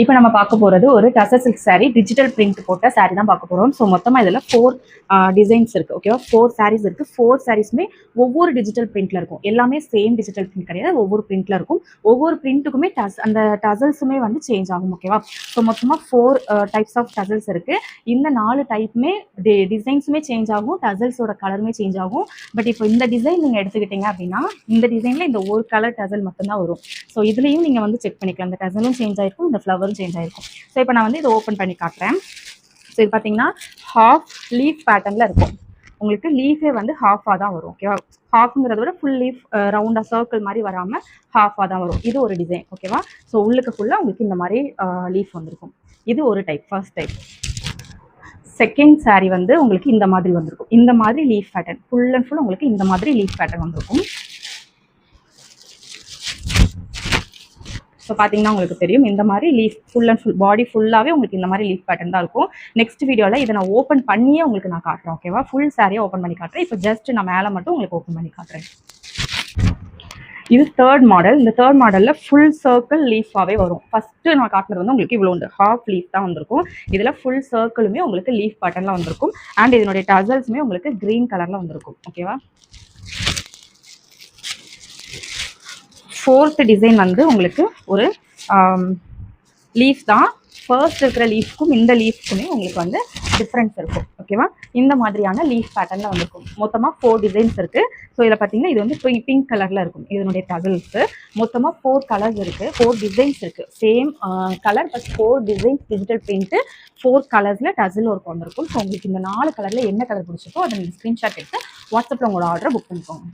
இப்போ நம்ம பார்க்க போகிறது ஒரு tussar silk sari, digital print போட்ட சாரீ தான் பார்க்க போகிறோம். ஸோ மொத்தமாக இதில் 4 டிசைன்ஸ் இருக்குது. ஓகேவா, 4 சாரீஸ் இருக்குது. 4 சாரீஸுமே ஒவ்வொரு டிஜிட்டல் பிரிண்ட்டில் இருக்கும். எல்லாமே சேம் டிஜிட்டல் பிரிண்ட் கிடையாது, ஒவ்வொரு பிரிண்ட்டில் இருக்கும். ஒவ்வொரு பிரிண்ட்டுக்குமே அந்த டசல்ஸுமே வந்து சேஞ்ச் ஆகும். ஓகேவா, ஸோ மொத்தமாக 4 டைப்ஸ் ஆஃப் டசல்ஸ் இருக்குது. இந்த 4 டைப்புமே டிசைன்ஸுமே சேஞ்ச் ஆகும், டசல்ஸோட கலருமே சேஞ்ச் ஆகும். பட் இப்போ இந்த டிசைன் நீங்கள் எடுத்துக்கிட்டீங்க அப்படின்னா, இந்த டிசைனில் இந்த ஒரு கலர் டசல் மட்டும்தான் வரும். ஸோ இதுலேயும் நீங்கள் வந்து செக் பண்ணிக்கலாம், இந்த டசலும் சேஞ்ச் ஆகிருக்கும், இந்த ஃப்ளவரும் சேஞ்ச் ஆகிருக்கும். ஸோ இப்போ நான் வந்து இதை ஓப்பன் பண்ணி காட்டுறேன். ஸோ இது பார்த்தீங்கன்னா ஹாஃப் லீஃப் பேட்டர்னில் இருக்கும். உங்களுக்கு லீஃபே வந்து ஹாஃபாக தான் வரும். ஓகேவா, ஹாஃப்ங்கிறத விட ஃபுல் லீஃப் ரவுண்டாக சர்க்கிள் மாதிரி வராமல் ஹாஃபாக தான் வரும். இது ஒரு டிசைன். ஓகேவா, ஸோ உள்ளுக்கு ஃபுல்லாக உங்களுக்கு இந்த மாதிரி லீஃப் வந்திருக்கும். இது ஒரு type, first type. Second sari வந்து உங்களுக்கு இந்த மாதிரி வந்திருக்கும். இந்த மாதிரி leaf pattern full and full உங்களுக்கு இந்த மாதிரி லீஃப் பேட்டர்ன் வந்திருக்கும். ஸோ பார்த்தீங்கன்னா உங்களுக்கு தெரியும், இந்த மாதிரி leaf full and full body ஃபுல்லாகவே உங்களுக்கு இந்த மாதிரி லீஃப் பேட்டர்ன் தான் இருக்கும். நெக்ஸ்ட் வீடியோவில் இதை நான் ஓப்பன் பண்ணியே உங்களுக்கு நான் காட்டுறேன். ஓகேவா, ஃபுல் சாரியை ஓப்பன் பண்ணி காட்டுறேன். இப்போ ஜஸ்ட் நான் மேலே மட்டும் உங்களுக்கு ஓப்பன் பண்ணி காட்டுறேன். இது தேர்ட் மாடல். இந்த தேர்ட் மாடலில் ஃபுல் சர்க்கிள் லீஃபாகவே வரும். ஃபஸ்ட்டு நான் காட்டுறது வந்து உங்களுக்கு இவ்வளோ உண்டு, ஹாஃப் லீஃப் தான் வந்திருக்கும். இதில் ஃபுல் சர்க்கிளுமே உங்களுக்கு லீஃப் பேட்டர்னில் வந்திருக்கும். அண்ட் இதனுடைய டசல்ஸுமே உங்களுக்கு க்ரீன் கலரில் வந்திருக்கும். ஓகேவா, ஃபோர்த் டிசைன் வந்து உங்களுக்கு ஒரு லீஃப் தான். ஃபர்ஸ்ட் இருக்கிற லீஃப்க்கும் இந்த லீஃப்க்குமே உங்களுக்கு வந்து டிஃப்ரென்ஸ் இருக்கும். ஓகேவா, இந்த மாதிரியான லீஃப் பேட்டர்னில் வந்திருக்கும். மொத்தமாக 4 டிசைன்ஸ் இருக்குது. ஸோ இதில் பார்த்தீங்கன்னா இது வந்து பிங்க் கலரில் இருக்கும். இதனுடைய டசல்ஸு மொத்தமாக 4 கலர்ஸ் இருக்குது, 4 டிசைன்ஸ் இருக்குது. Same colour but 4 designs digital print, 4 கலர்ஸில் டசல் ஒர்க் வந்திருக்கும். ஸோ உங்களுக்கு இந்த 4 கலரில் என்ன கலர் பிடிச்சிருக்கோ அதை நீங்கள் ஸ்க்ரீன்ஷாட் எடுத்து வாட்ஸ்அப்பில் உங்களோட ஆர்டரை புக் பண்ணிக்கோங்க.